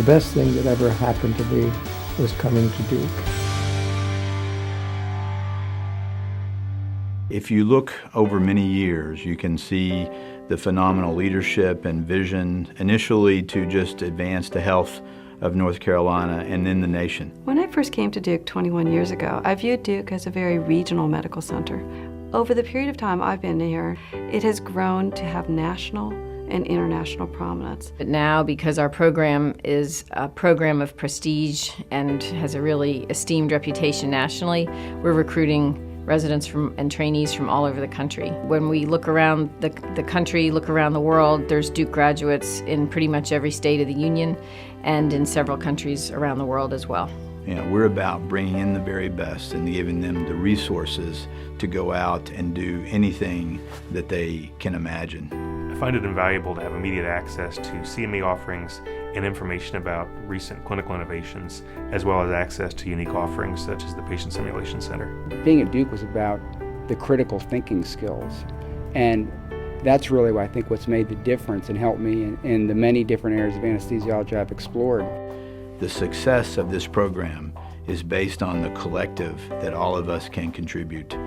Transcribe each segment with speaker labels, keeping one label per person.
Speaker 1: The best thing that ever happened to me was coming to Duke.
Speaker 2: If you look over many years, you can see the phenomenal leadership and vision initially to just advance the health of North Carolina and then the nation.
Speaker 3: When I first came to Duke 21 years ago, I viewed Duke as a very regional medical center. Over the period of time I've been here, it has grown to have national and international prominence.
Speaker 4: But now, because our program is a program of prestige and has a really esteemed reputation nationally, we're recruiting residents and trainees from all over the country. When we look around the country, look around the world, there's Duke graduates in pretty much every state of the union and in several countries around the world as well.
Speaker 2: You know, we're about bringing in the very best and giving them the resources to go out and do anything that they can imagine.
Speaker 5: I find it invaluable to have immediate access to CME offerings and information about recent clinical innovations, as well as access to unique offerings such as the Patient Simulation Center.
Speaker 6: Being at Duke was about the critical thinking skills, and that's really, I think, what's made the difference and helped me in the many different areas of anesthesiology I've explored.
Speaker 2: The success of this program is based on the collective that all of us can contribute.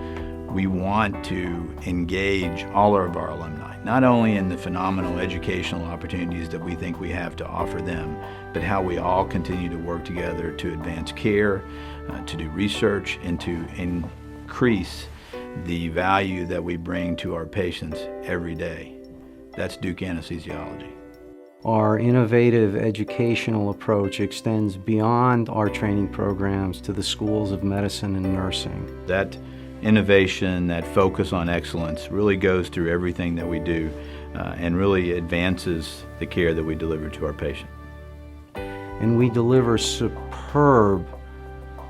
Speaker 2: We want to engage all of our alumni, not only in the phenomenal educational opportunities that we think we have to offer them, but how we all continue to work together to advance care, to do research, and to increase the value that we bring to our patients every day. That's Duke Anesthesiology.
Speaker 7: Our innovative educational approach extends beyond our training programs to the schools of medicine and nursing.
Speaker 2: That innovation, that focus on excellence really goes through everything that we do and really advances the care that we deliver to our patients.
Speaker 7: And we deliver superb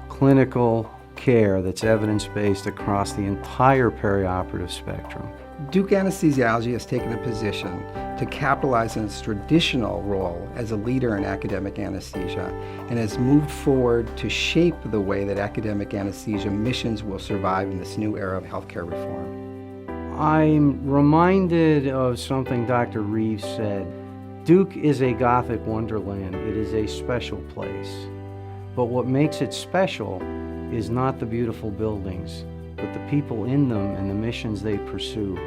Speaker 7: clinical care that's evidence-based across the entire perioperative spectrum.
Speaker 8: Duke Anesthesiology has taken a position to capitalize on its traditional role as a leader in academic anesthesia and has moved forward to shape the way that academic anesthesia missions will survive in this new era of healthcare reform.
Speaker 7: I'm reminded of something Dr. Reeves said. Duke is a Gothic wonderland. It is a special place. But what makes it special is not the beautiful buildings, but the people in them and the missions they pursue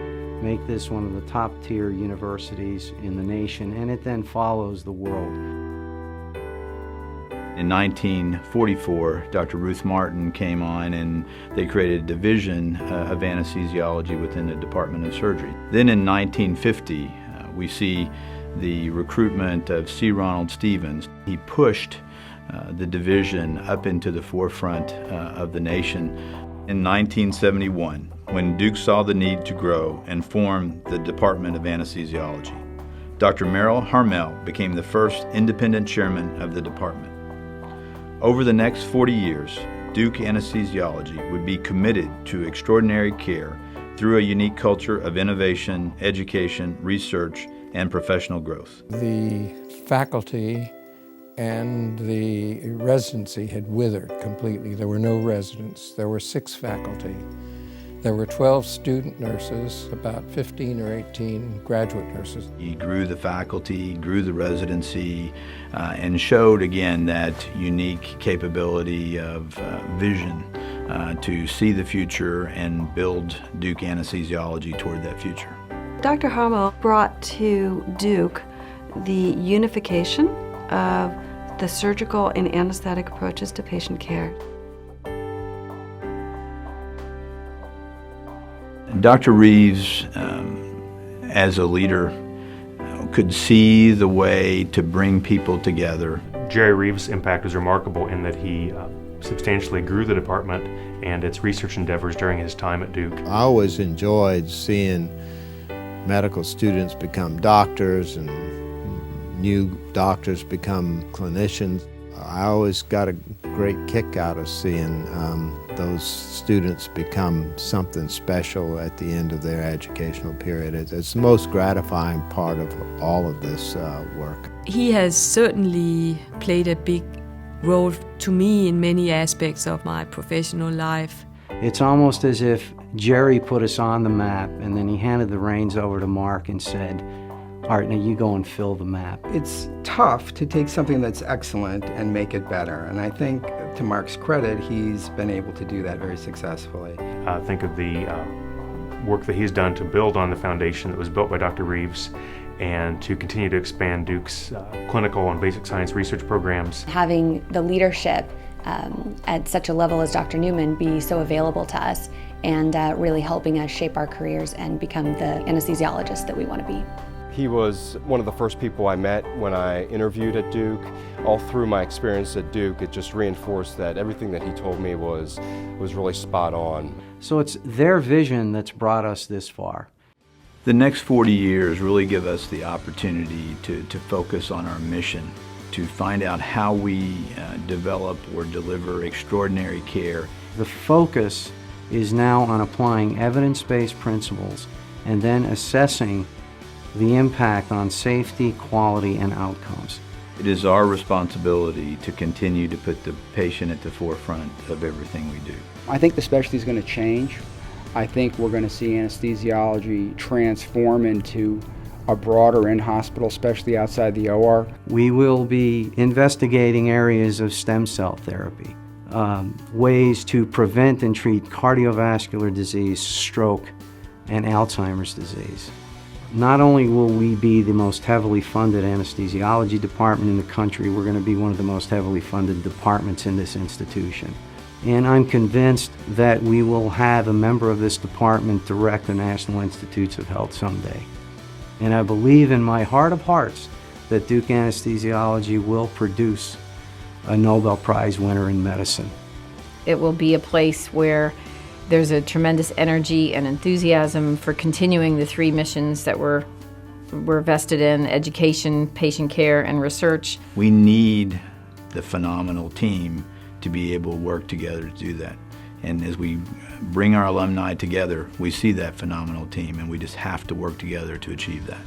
Speaker 7: make this one of the top-tier universities in the nation, and it then follows the world.
Speaker 2: In 1944, Dr. Ruth Martin came on and they created a division of anesthesiology within the Department of Surgery. Then in 1950, we see the recruitment of C. Ronald Stevens. He pushed the division up into the forefront of the nation. In 1971, when Duke saw the need to grow and form the Department of Anesthesiology, Dr. Merrill Harmel became the first independent chairman of the department. Over the next 40 years, Duke Anesthesiology would be committed to extraordinary care through a unique culture of innovation, education, research, and professional growth.
Speaker 1: The faculty and the residency had withered completely. There were no residents. There were 6 faculty. There were 12 student nurses, about 15 or 18 graduate nurses.
Speaker 2: He grew the faculty, grew the residency, and showed again that unique capability of vision to see the future and build Duke Anesthesiology toward that future.
Speaker 3: Dr. Harmel brought to Duke the unification of the surgical and anesthetic approaches to patient care.
Speaker 2: Dr. Reeves, as a leader, could see the way to bring people together.
Speaker 5: Jerry Reeves' impact was remarkable in that he substantially grew the department and its research endeavors during his time at Duke.
Speaker 9: I always enjoyed seeing medical students become doctors and new doctors become clinicians. I always got a great kick out of seeing those students become something special at the end of their educational period. It's the most gratifying part of all of this work.
Speaker 10: He has certainly played a big role to me in many aspects of my professional life.
Speaker 7: It's almost as if Jerry put us on the map and then he handed the reins over to Mark and said, all right, now you go and fill the map.
Speaker 8: It's tough to take something that's excellent and make it better, and I think, to Mark's credit, he's been able to do that very successfully.
Speaker 5: Think of the work that he's done to build on the foundation that was built by Dr. Reeves and to continue to expand Duke's clinical and basic science research programs.
Speaker 11: Having the leadership at such a level as Dr. Newman be so available to us and really helping us shape our careers and become the anesthesiologists that we want to be.
Speaker 12: He was one of the first people I met when I interviewed at Duke. All through my experience at Duke, it just reinforced that everything that he told me was really spot on.
Speaker 7: So it's their vision that's brought us this far.
Speaker 2: The next 40 years really give us the opportunity to focus on our mission, to find out how we develop or deliver extraordinary care.
Speaker 7: The focus is now on applying evidence-based principles and then assessing the impact on safety, quality, and outcomes.
Speaker 2: It is our responsibility to continue to put the patient at the forefront of everything we do.
Speaker 6: I think the specialty is going to change. I think we're going to see anesthesiology transform into a broader in-hospital specialty outside the OR.
Speaker 7: We will be investigating areas of stem cell therapy, ways to prevent and treat cardiovascular disease, stroke, and Alzheimer's disease. Not only will we be the most heavily funded anesthesiology department in the country, we're going to be one of the most heavily funded departments in this institution. And I'm convinced that we will have a member of this department direct the National Institutes of Health someday. And I believe in my heart of hearts that Duke Anesthesiology will produce a Nobel Prize winner in medicine.
Speaker 4: It will be a place where there's a tremendous energy and enthusiasm for continuing the three missions that we're vested in: education, patient care, and research.
Speaker 2: We need the phenomenal team to be able to work together to do that. And as we bring our alumni together, we see that phenomenal team, and we just have to work together to achieve that.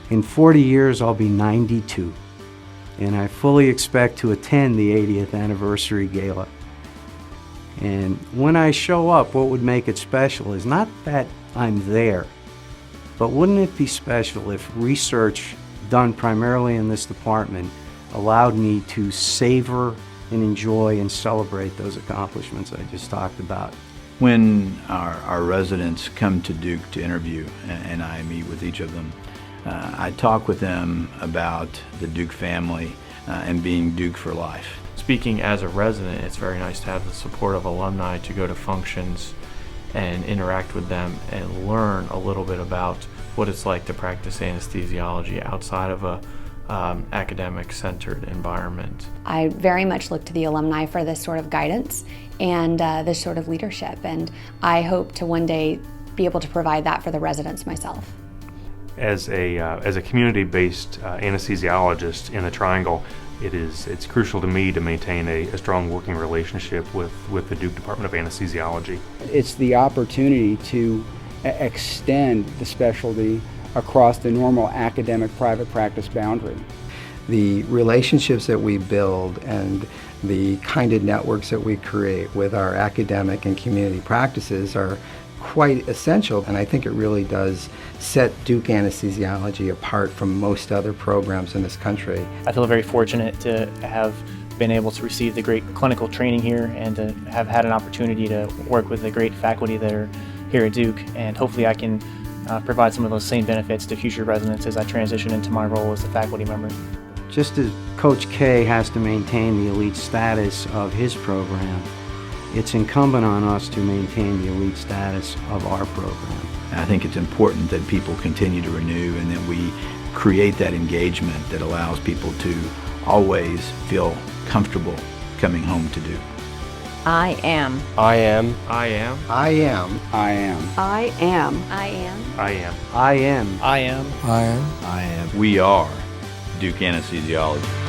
Speaker 7: In 40 years, I'll be 92, and I fully expect to attend the 80th anniversary gala. And when I show up, what would make it special is not that I'm there, but wouldn't it be special if research done primarily in this department allowed me to savor and enjoy and celebrate those accomplishments I just talked about.
Speaker 2: When our residents come to Duke to interview, and I meet with each of them, I talk with them about the Duke family and being Duke for life.
Speaker 13: Speaking as a resident, it's very nice to have the support of alumni to go to functions and interact with them and learn a little bit about what it's like to practice anesthesiology outside of a academic-centered environment.
Speaker 11: I very much look to the alumni for this sort of guidance and this sort of leadership, and I hope to one day be able to provide that for the residents myself.
Speaker 5: As a community-based anesthesiologist in the Triangle, it's crucial to me to maintain a strong working relationship with the Duke Department of Anesthesiology.
Speaker 6: It's the opportunity to extend the specialty across the normal academic private practice boundary.
Speaker 8: The relationships that we build and the kind of networks that we create with our academic and community practices are quite essential, and I think it really does set Duke Anesthesiology apart from most other programs in this country.
Speaker 14: I feel very fortunate to have been able to receive the great clinical training here and to have had an opportunity to work with the great faculty that are here at Duke, and hopefully I can provide some of those same benefits to future residents as I transition into my role as a faculty member.
Speaker 7: Just as Coach K has to maintain the elite status of his program, it's incumbent on us to maintain the elite status of our program.
Speaker 2: I think it's important that people continue to renew and that we create that engagement that allows people to always feel comfortable coming home to Duke.
Speaker 4: I am.
Speaker 12: I am.
Speaker 13: I am.
Speaker 8: I am.
Speaker 6: I am.
Speaker 3: I am.
Speaker 11: I am.
Speaker 5: I am.
Speaker 7: I am.
Speaker 14: I am.
Speaker 1: I am.
Speaker 9: I am.
Speaker 2: We are Duke Anesthesiology.